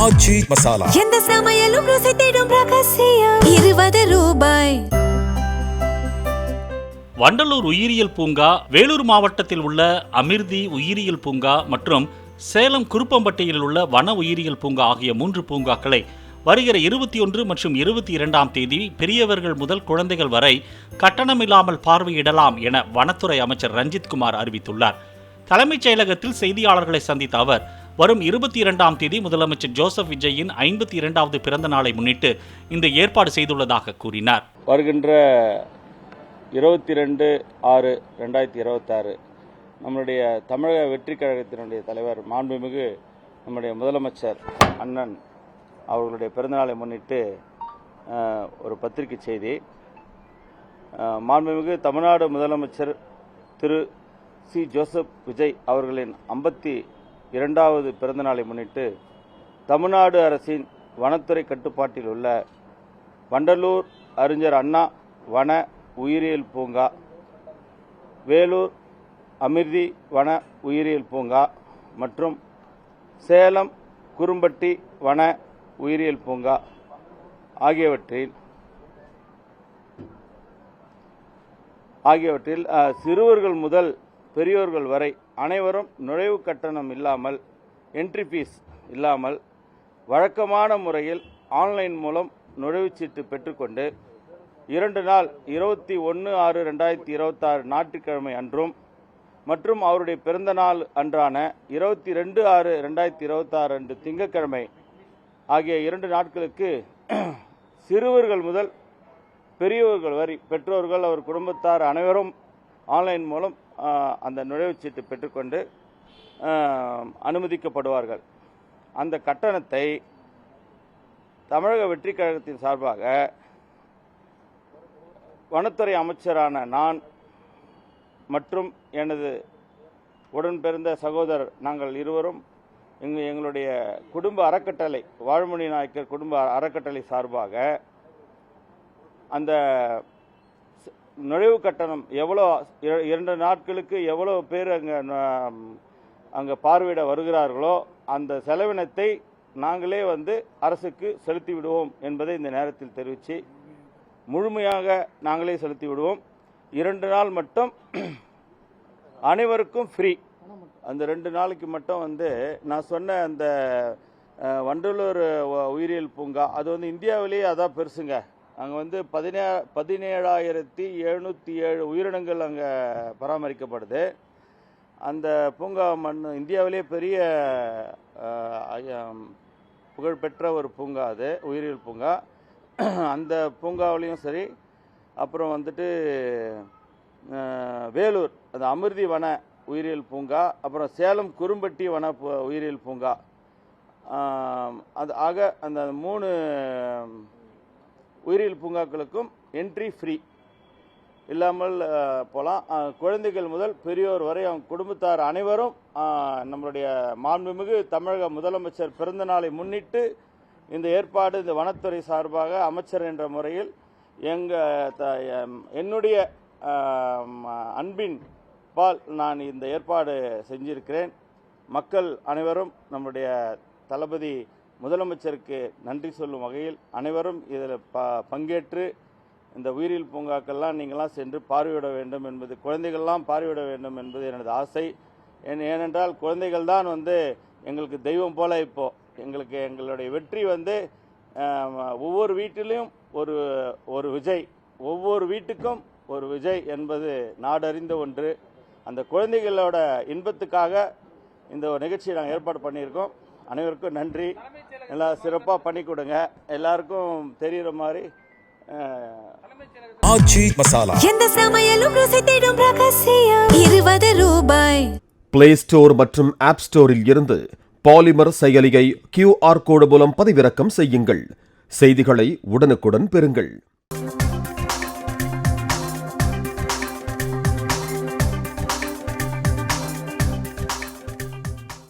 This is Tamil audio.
ஆச்சி மசாலா. எந்த சமையலும் ருசி தேடும் ரகசியம். 20 ரூபாய். வண்டலூர் உயிரியல் பூங்கா, வேலூர் மாவட்டத்தில் உள்ள அமிர்தி உயிரியல் பூங்கா மற்றும் சேலம் குருப்பம்பட்டியில் உள்ள வன உயிரியல் பூங்கா ஆகிய 3 பூங்காக்களை வருகிற 21 மற்றும் 22ஆம் தேதி பெரியவர்கள் முதல் குழந்தைகள் வரை கட்டணமில்லாமல் பார்வையிடலாம் என வனத்துறை அமைச்சர் ரஞ்சித்குமார் அறிவித்துள்ளார். தலைமைச் செயலகத்தில் செய்தியாளர்களை சந்தித்த அவர், வரும் 22ஆம் தேதி முதலமைச்சர் ஜோசப் விஜயின் 52வது பிறந்த நாளை முன்னிட்டு இந்த ஏற்பாடு செய்துள்ளதாக கூறினார். வருகின்ற 22/6/2026 நம்முடைய தமிழக வெற்றி கழகத்தினுடைய தலைவர் மாண்புமிகு நம்முடைய முதலமைச்சர் அண்ணன் அவர்களுடைய பிறந்தநாளை முன்னிட்டு ஒரு பத்திரிகை செய்தி. மாண்புமிகு தமிழ்நாடு முதலமைச்சர் திரு சி. ஜோசப் விஜய் அவர்களின் 52வது பிறந்தநாளை முன்னிட்டு தமிழ்நாடு அரசின் வனத்துறை கட்டுப்பாட்டில் உள்ள வண்டலூர் அறிஞர் அண்ணா வன உயிரியல் பூங்கா, வேலூர் அமிர்தி வன உயிரியல் பூங்கா மற்றும் சேலம் குரும்பட்டி வன உயிரியல் பூங்கா ஆகியவற்றில் சிறுவர்கள் முதல் பெரியோர்கள் வரை அனைவரும் நுழைவு கட்டணம் இல்லாமல், என்ட்ரி ஃபீஸ் இல்லாமல் வழக்கமான முறையில் ஆன்லைன் மூலம் நுழைவுச்சீட்டு பெற்றுக்கொண்டு 2 நாள் 21/6/2026 ஞாயிற்றுக்கிழமை அன்றும் மற்றும் அவருடைய பிறந்த நாள் அன்றான 22/6/2026 அன்று திங்கட்கிழமை ஆகிய 2 நாட்களுக்கு சிறுவர்கள் முதல் பெரியவர்கள் வரை பெற்றோர்கள் அவர் குடும்பத்தார் அனைவரும் ஆன்லைன் மூலம் அந்த நுழைவுச்சீட்டு பெற்றுக்கொண்டு அனுமதிக்கப்படுவார்கள். அந்த கட்டணத்தை தமிழக வெற்றி கழகத்தின் சார்பாக வனத்துறை அமைச்சரான நான் மற்றும் எனது உடன் பிறந்த சகோதரர் நாங்கள் இருவரும் எங்களுடைய குடும்ப அறக்கட்டளை வாழ்மொழி நாயக்கர் குடும்ப அறக்கட்டளை சார்பாக அந்த நுழைவு கட்டணம் எவ்வளோ, 2 நாட்களுக்கு எவ்வளோ பேர் அங்கே பார்வையிட வருகிறார்களோ அந்த செலவினத்தை நாங்களே அரசுக்கு செலுத்தி விடுவோம் என்பதை இந்த நேரத்தில் தெரிவித்து, முழுமையாக நாங்களே செலுத்தி விடுவோம். 2 நாள் மட்டும் அனைவருக்கும் ஃப்ரீ. அந்த 2 நாளைக்கு மட்டும் நான் சொன்ன அந்த வண்டலூர் உயிரியல் பூங்கா, அது இந்தியாவிலேயே அதான் பெருசுங்க. அங்கே 17,707 உயிரினங்கள் அங்கே பராமரிக்கப்படுது. அந்த பூங்கா இந்தியாவிலேயே பெரிய புகழ்பெற்ற ஒரு பூங்கா, அது உயிரியல் பூங்கா. அந்த பூங்காவிலையும் சரி, அப்புறம் வேலூர் அது அமிர்தி வன உயிரியல் பூங்கா, அப்புறம் சேலம் குரும்பட்டி வன உயிரியல் பூங்கா, அது ஆக அந்த 3 உயிரியல் பூங்காக்களுக்கும் என்ட்ரி ஃப்ரீ இல்லாமல் போகலாம். குழந்தைகள் முதல் பெரியோர் வரை அவங்க குடும்பத்தார் அனைவரும் நம்மளுடைய மாண்புமிகு தமிழக முதலமைச்சர் பிறந்த நாளை முன்னிட்டு இந்த ஏற்பாடு இந்த வனத்துறை சார்பாக அமைச்சர் என்ற முறையில் என்னுடைய அன்பின் பால் நான் இந்த ஏற்பாடு செஞ்சிருக்கிறேன். மக்கள் அனைவரும் நம்முடைய தளபதி முதலமைச்சருக்கு நன்றி சொல்லும் வகையில் அனைவரும் இதில் பங்கேற்று இந்த உயிரியல் பூங்காக்கள்லாம் நீங்களாம் சென்று பார்வையிட வேண்டும் என்பது, குழந்தைகள்லாம் பார்வையிட வேண்டும் என்பது எனது ஆசை. ஏனென்றால் குழந்தைகள் தான் எங்களுக்கு தெய்வம் போல. இப்போது எங்களுடைய வெற்றி ஒவ்வொரு வீட்டிலும் ஒரு விஜய், ஒவ்வொரு வீட்டுக்கும் ஒரு விஜய் என்பது நாடறிந்த ஒன்று. அந்த குழந்தைகளோட இன்பத்துக்காக இந்த ஒரு நிகழ்ச்சியை நாங்கள் ஏற்பாடு பண்ணியிருக்கோம். அனைவருக்கும் நன்றி. எல்லாம் சிறப்பாக பண்ணி கொடுங்க, எல்லாருக்கும் தெரிகிற மாதிரி. ஆச்சி மசாலா. எந்த சமையலும் ருசி தேடும் ரகசியம். 20 ரூபாய். பிளே ஸ்டோர் மற்றும் ஆப் ஸ்டோரில் இருந்து பாலிமர் செயலியை QR கோடு மூலம் பதிவிறக்கம் செய்யுங்கள். செய்திகளை உடனுக்குடன் பெறுங்கள்.